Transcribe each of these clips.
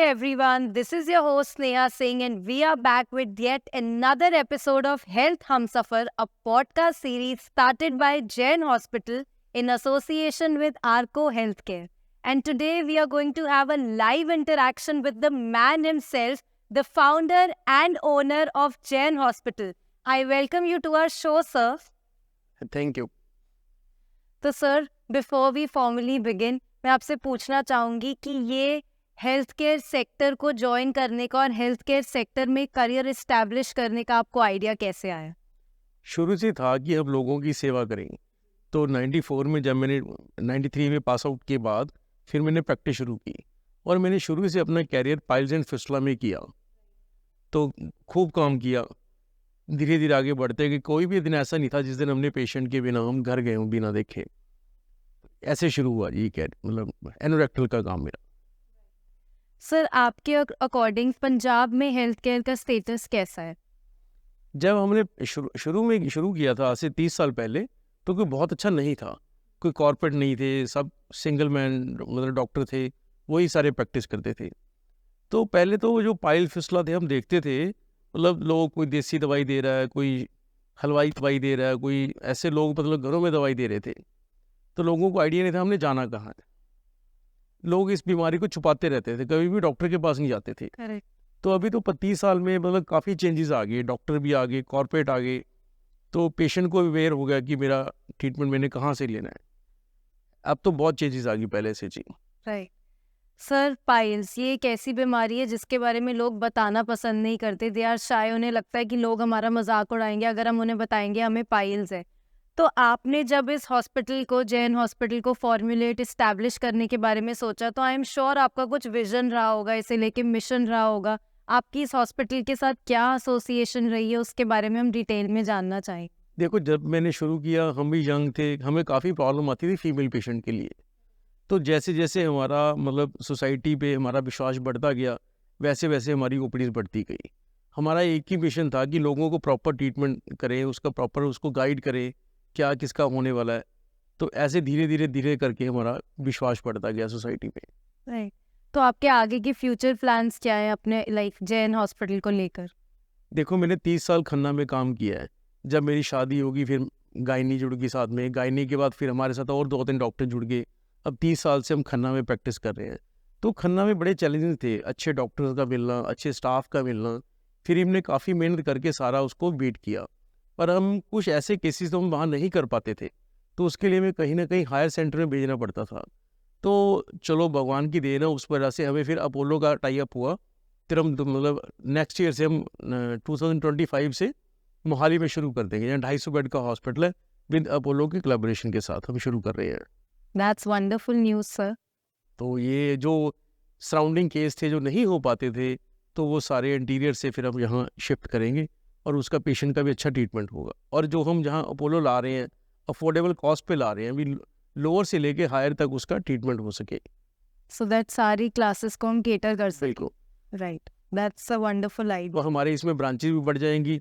everyone. This is your host Sneha Singh, and we are back with yet another episode of Health Humsafar, a podcast series started by Jain Hospital in association with Arco Healthcare. And today we are going to have a live interaction with the man himself, the founder and owner of Jain Hospital. I welcome you to our show, sir. Thank you. तो sir, before we formally begin, मैं आपसे पूछना चाहूँगी कि ये health care sector को join करने का और हेल्थ केयर सेक्टर में करियर इस्टेब्लिश करने का आपको आइडिया कैसे आया? शुरू से था कि हम लोगों की सेवा करेंगे। तो 94 में जब मैंने 93 में पास आउट के बाद फिर मैंने प्रैक्टिस शुरू की और मैंने शुरू से अपना कैरियर पाइल्स एंड फिस्टुला में किया। तो खूब काम किया, धीरे धीरे आगे बढ़ते कि कोई भी दिन ऐसा नहीं था जिस दिन हमने पेशेंट के बिना हम घर गए हों बिना देखे। ऐसे शुरू हुआ ये कैरियर, मतलब एनोरेक्टल का काम मेरा। सर, आपके अकॉर्डिंग पंजाब में हेल्थ केयर का स्टेटस कैसा है? जब हमने शुरू में शुरू किया था आज से 30 साल पहले, तो कोई बहुत अच्छा नहीं था। कोई कॉर्पोरेट नहीं थे, सब सिंगल मैन मतलब डॉक्टर थे, वही सारे प्रैक्टिस करते थे। तो पहले तो जो पाइल फिस्टुला थे हम देखते थे, मतलब लोग कोई देसी दवाई दे रहा है, कोई हलवाई दवाई दे रहा है, कोई ऐसे लोग मतलब घरों में दवाई दे रहे थे। तो लोगों को आइडिया नहीं था हमने जाना कहाँ है। लोग इस बीमारी को छुपाते रहते थे, कभी भी डॉक्टर के पास नहीं जाते थे। करेक्ट। तो अभी तो 25 साल में मतलब काफ़ी चेंजेस आ गए, डॉक्टर भी आ गए, कॉर्पोरेट आ गए। तो पेशेंट को अवेयर हो गया कि मेरा ट्रीटमेंट मैंने कहाँ से लेना है। अब तो बहुत चेंजेस आ गई पहले से जी। राइट। सर, पाइल्स ये एक ऐसी बीमारी है जिसके बारे में लोग बताना पसंद नहीं करते। They are shy. उन्हें लगता है कि लोग हमारा मजाक उड़ाएंगे अगर हम उन्हें बताएंगे हमें पाइल्स है। तो आपने जब इस हॉस्पिटल को, जैन हॉस्पिटल को फॉर्मुलेट इस्टेब्लिश करने के बारे में सोचा, तो आई एम श्योर आपका कुछ विजन रहा होगा, इसे लेके मिशन रहा होगा। आपकी इस हॉस्पिटल के साथ क्या एसोसिएशन रही है, उसके बारे में हम डिटेल में जानना चाहेंगे। देखो, जब मैंने शुरू किया हम भी यंग थे, हमें काफ़ी प्रॉब्लम आती थी फीमेल पेशेंट के लिए। तो जैसे जैसे हमारा मतलब सोसाइटी पे हमारा विश्वास बढ़ता गया, वैसे वैसे हमारी ओपीडीज बढ़ती गई। हमारा एक ही मिशन था कि लोगों को प्रॉपर ट्रीटमेंट करें, उसका प्रॉपर उसको गाइड करें क्या किसका होने वाला है। तो ऐसे धीरे धीरे करके हमारा विश्वास बढ़ता गया सोसाइटी पे। राइट। तो आपके आगे की फ्यूचर प्लान्स क्या है अपने जैन हॉस्पिटल को लेकर? देखो, मैंने 30 साल खन्ना में काम किया है। जब मेरी शादी होगी फिर गायनी जुड़ गई साथ में, गायनी के बाद फिर हमारे साथ और 2-3 डॉक्टर जुड़ गए। अब 30 साल से हम खन्ना में प्रैक्टिस कर रहे हैं। तो खन्ना में बड़े चैलेंजेस थे, अच्छे डॉक्टर्स का मिलना, अच्छे स्टाफ का मिलना। फिर हमने काफ़ी मेहनत करके सारा उसको बीट किया। पर हम कुछ ऐसे केसेस तो हम वहाँ नहीं कर पाते थे, तो उसके लिए हमें कहीं ना कहीं हायर सेंटर में भेजना पड़ता था। तो चलो भगवान की देन है, उस वजह से हमें फिर अपोलो का टाई अप हुआ। फिर हम मतलब नेक्स्ट ईयर से हम 2025 से मोहाली में शुरू कर देंगे। यहाँ 250 बेड का हॉस्पिटल है, विद अपोलो के कोलैबोरेशन के साथ हम शुरू कर रहे हैं। That's wonderful news sir. तो ये जो सराउंडिंग केस थे जो नहीं हो पाते थे, तो वो सारे इंटीरियर से फिर हम यहाँ शिफ्ट करेंगे और उसका पेशेंट का भी अच्छा ट्रीटमेंट होगा। और जो हम जहाँ अपोलो ला रहे हैं, अफोर्डेबल कॉस्ट पे ला रहे हैं, अभी लोअर से लेके हायर तक उसका ट्रीटमेंट हो सके। सो दैट सारी क्लासेस को हम केटर कर सकें। बिल्कुल। Right, that's a wonderful idea. तो हमारे इसमें ब्रांचेज भी बढ़ जाएंगी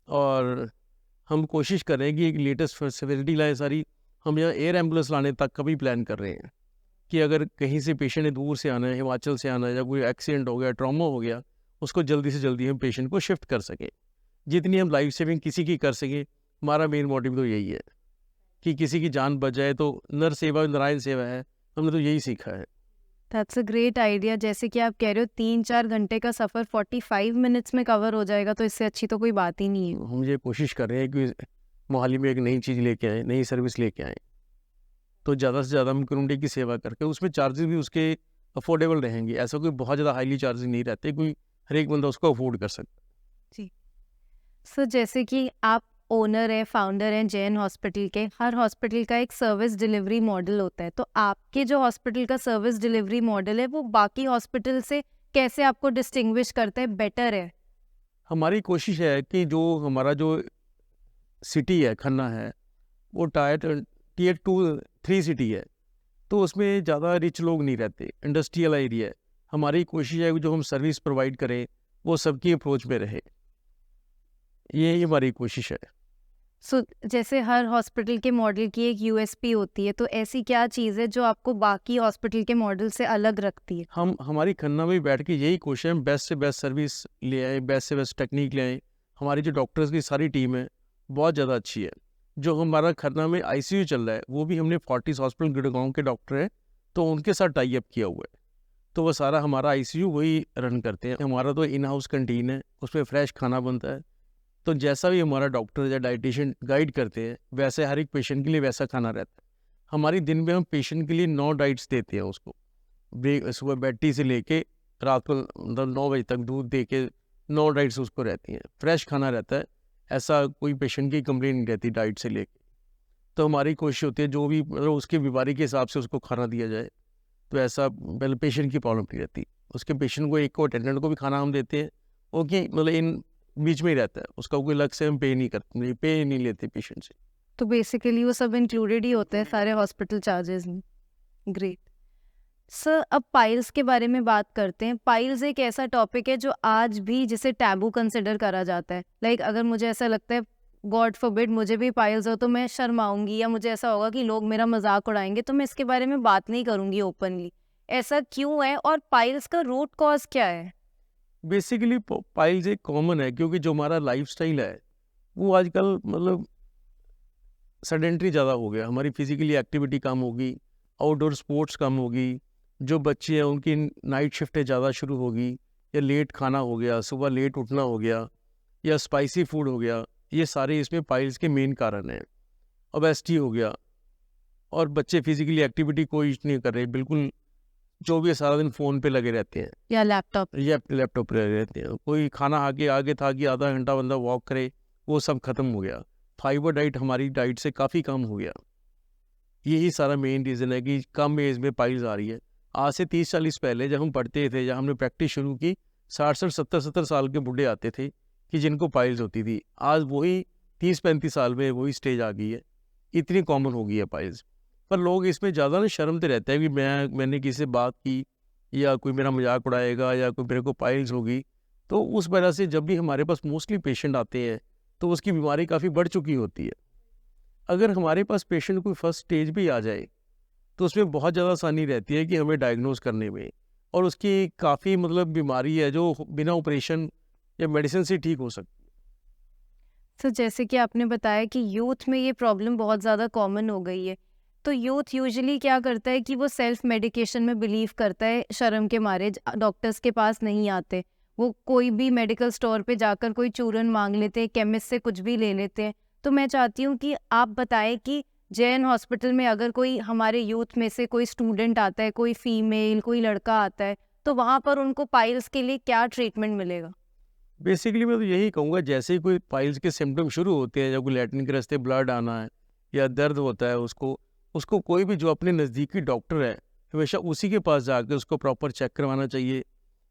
और हम कोशिश कर रहे हैं कि एक लेटेस्ट फैसिलिटी लाएँ सारी। हम यहाँ एयर एम्बुलेंस लाने तक का भी प्लान कर रहे हैं कि अगर कहीं से पेशेंट ने दूर से आना है, हिमाचल से आना है, या कोई एक्सीडेंट हो गया, ट्रॉमा हो गया, उसको जल्दी से जल्दी हम पेशेंट को शिफ्ट कर सकें। जितनी हम लाइफ सेविंग किसी की कर सकें, हमारा मेन मोटिव तो यही है कि किसी की जान बच जाए। तो नर सेवा नारायण सेवा है, हमने तो यही सीखा है। That's a great idea. जैसे कि आप कह रहे हो 3-4 घंटे का सफ़र 45 मिनट्स में कवर हो जाएगा, तो इससे अच्छी तो कोई बात ही नहीं है। हम ये कोशिश कर रहे हैं कि मोहाली में एक नई चीज़ लेके आएँ, नई सर्विस लेके आएँ। तो ज़्यादा से ज़्यादा हम कम्युनिटी की सेवा करके उसमें चार्जेस भी उसके अफोर्डेबल रहेंगे। ऐसा कोई बहुत ज़्यादा हाईली चार्जेस नहीं रहते, कोई हर एक बंदा उसको अफोर्ड कर सकता। जी। सो जैसे कि आप ओनर है, फाउंडर हैं जैन हॉस्पिटल के, हर हॉस्पिटल का एक सर्विस डिलीवरी मॉडल होता है। तो आपके जो हॉस्पिटल का सर्विस डिलीवरी मॉडल है वो बाकी हॉस्पिटल से कैसे आपको डिस्टिंग्विश करता है, बेटर है? हमारी कोशिश है कि जो हमारा जो सिटी है, खन्ना है, वो टीयर 2-3 सिटी है। तो उसमें ज़्यादा रिच लोग नहीं रहते, इंडस्ट्रियल एरिया है। हमारी कोशिश है कि जो हम सर्विस प्रोवाइड करें वो सबकी अप्रोच में रहे। ये हमारी कोशिश है। सो जैसे हर हॉस्पिटल के मॉडल की एक यूएसपी होती है, तो ऐसी क्या चीज़ है जो आपको बाकी हॉस्पिटल के मॉडल से अलग रखती है? हम हमारी खन्ना में बैठ के यही कोशिश है, हम बेस्ट से बेस्ट सर्विस ले आए, बेस्ट से बेस्ट टेक्निक ले आए। हमारी जो डॉक्टर्स की सारी टीम है बहुत ज़्यादा अच्छी है। जो हमारा खन्ना में आईसीयू चल रहा है वो भी हमने फोर्टिस हॉस्पिटल गुड़गांव के डॉक्टर हैं, तो उनके साथ टाई अप किया हुआ है। तो वो सारा हमारा आईसीयू वही रन करते हैं। हमारा तो इन हाउस कैंटीन है, उसमें फ्रेश खाना बनता है। तो जैसा भी हमारा डॉक्टर या डाइटिशियन गाइड करते हैं वैसे हर एक पेशेंट के लिए वैसा खाना रहता है। हमारी दिन में हम पेशेंट के लिए 9 डाइट्स देते हैं उसको। सुबह बेड टी से लेके रात को मतलब 9 बजे तक दूध दे के 9 डाइट्स उसको रहती हैं। फ्रेश खाना रहता है, ऐसा कोई पेशेंट की कंप्लेंट नहीं रहती डाइट से लेके। तो हमारी कोशिश होती है जो भी मतलब उसकी बीमारी के हिसाब से उसको खाना दिया जाए, तो ऐसा पहले पेशेंट की प्रॉब्लम नहीं रहती। उसके पेशेंट को एक को अटेंडेंट को भी खाना हम देते हैं, ओके, मतलब इन बीच में ही रहता है, उसका कोई अलग से हम पे नहीं करते, पे नहीं लेते पेशेंट से। तो बेसिकली वो सब इंक्लूडेड ही होते हैं सारे हॉस्पिटल चार्जेस में। ग्रेट। सर, अब पाइल्स के बारे में बात करते हैं। पाइल्स एक ऐसा टॉपिक है जो आज भी जिसे टैबू कंसिडर करा जाता है। लाइक अगर मुझे ऐसा लगता है गॉड फॉरबिड मुझे भी पाइल्स हो, तो मैं शर्माऊंगी या मुझे ऐसा होगा कि लोग मेरा मजाक उड़ाएंगे, तो मैं इसके बारे में बात नहीं करूंगी ओपनली। ऐसा क्यों है और पाइल्स का रूट कॉज क्या है? बेसिकली पाइल्स एक कॉमन है क्योंकि जो हमारा लाइफस्टाइल है वो आजकल मतलब सेडेंटरी ज़्यादा हो गया। हमारी फिजिकली एक्टिविटी कम होगी, आउटडोर स्पोर्ट्स कम होगी, जो बच्चे हैं उनकी नाइट शिफ्टें ज़्यादा शुरू होगी, या लेट खाना हो गया, सुबह लेट उठना हो गया, या स्पाइसी फूड हो गया। ये सारे इसमें पाइल्स के मेन कारण हैं। ओबेसिटी हो गया, और बच्चे फिजिकली एक्टिविटी कोई नहीं कर रहे, बिल्कुल जो भी है सारा दिन फ़ोन पे लगे रहते हैं या लैपटॉप? या लैपटॉप पे लगे रहते हैं। कोई खाना आगे आगे था कि आधा घंटा बंदा वॉक करे, वो सब खत्म हो गया। फाइबर डाइट हमारी डाइट से काफ़ी कम हो गया। यही सारा मेन रीज़न है कि कम एज में पाइल्स आ रही है। आज से 30-40 पहले जब हम पढ़ते थे या हमने प्रैक्टिस शुरू की, 60-60 70-70 साल के बूढ़े आते थे कि जिनको पाइल्स होती थी। आज वही 30-35 साल में वही स्टेज आ गई है, इतनी कॉमन हो गई है पाइल्स। पर लोग इसमें ज़्यादा ना शर्मते रहते हैं कि मैंने किसी से बात की या कोई मेरा मजाक उड़ाएगा या कोई मेरे को पाइल्स होगी। तो उस वजह से जब भी हमारे पास मोस्टली पेशेंट आते हैं तो उसकी बीमारी काफ़ी बढ़ चुकी होती है। अगर हमारे पास पेशेंट कोई फर्स्ट स्टेज भी आ जाए तो उसमें बहुत ज़्यादा आसानी रहती है कि हमें डायग्नोज करने में, और उसकी काफ़ी मतलब बीमारी है जो बिना ऑपरेशन या मेडिसिन से ठीक हो सकती है। सर, जैसे कि आपने बताया कि यूथ में ये प्रॉब्लम बहुत ज़्यादा कॉमन हो गई है, तो यूथ यूजुअली क्या करता है कि वो सेल्फ मेडिकेशन में बिलीव करता है, शर्म के मारे डॉक्टर्स के पास नहीं आते। वो कोई भी मेडिकल स्टोर पे जाकर कोई चूरन मांग लेते हैं, केमिस्ट से कुछ भी ले लेते हैं। तो मैं चाहती हूँ कि आप बताएं कि जैन हॉस्पिटल में अगर कोई हमारे यूथ में से कोई स्टूडेंट आता है, कोई फीमेल कोई लड़का आता है, तो वहाँ पर उनको पाइल्स के लिए क्या ट्रीटमेंट मिलेगा? बेसिकली मैं तो यही कहूँगा, जैसे ही कोई पाइल्स के सिम्टम शुरू होते हैं, या कोई लैट्रिन के रास्ते ब्लड आना है या दर्द होता है, उसको उसको कोई भी जो अपने नज़दीकी डॉक्टर है हमेशा उसी के पास जाकर उसको प्रॉपर चेक करवाना चाहिए,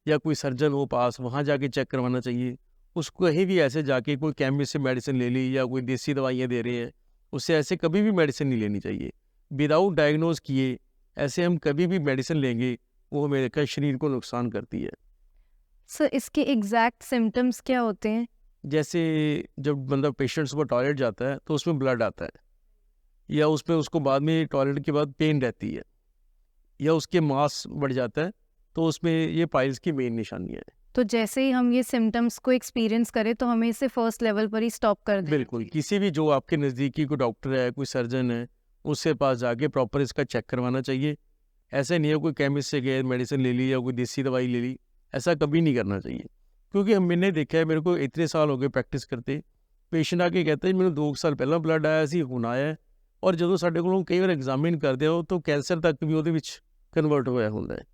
या कोई सर्जन हो पास वहाँ जाके चेक करवाना चाहिए। उसको कहीं भी ऐसे जाके कोई केमिस्ट से मेडिसिन ले ली या कोई देसी दवाइयाँ दे रहे हैं, उससे ऐसे कभी भी मेडिसिन नहीं लेनी चाहिए विदाउट डायग्नोज किए। ऐसे हम कभी भी मेडिसिन लेंगे वो हमें शरीर को नुकसान करती है। सर, इसके एग्जैक्ट सिम्टम्स क्या होते हैं? जैसे जब बंदा पेशेंट सुबह टॉयलेट जाता है तो उसमें ब्लड आता है, या उसमें उसको बाद में टॉयलेट के बाद पेन रहती है, या उसके मांस बढ़ जाता है, तो उसमें ये पाइल्स की मेन निशानियाँ हैं। तो जैसे ही हम ये सिम्टम्स को एक्सपीरियंस करें तो हमें इसे फर्स्ट लेवल पर ही स्टॉप कर देना बिल्कुल, चाहिए। किसी भी जो आपके नज़दीकी कोई डॉक्टर है, कोई सर्जन है, उससे पास जाके प्रॉपर इसका चेक करवाना चाहिए। ऐसे नहीं है कोई केमिस्ट से गए मेडिसिन ले ली या कोई देसी दवाई ले ली, ऐसा कभी नहीं करना चाहिए। क्योंकि मैंने देखा है, मेरे को इतने साल हो गए प्रैक्टिस करते, पेशेंट आके कहते हैं मैंने 2 साल पहला ब्लड आया सी, हुण आया है, और ਜਦੋਂ ਸਾਡੇ ਕੋਲੋਂ ਕਈ ਵਾਰ ਐਗਜ਼ਾਮਿਨ ਕਰਦੇ ਹੋ ਤਾਂ ਕੈਂਸਰ ਤੱਕ ਵੀ ਉਹਦੇ ਵਿੱਚ ਕਨਵਰਟ ਹੋਇਆ ਹੁੰਦਾ ਹੈ।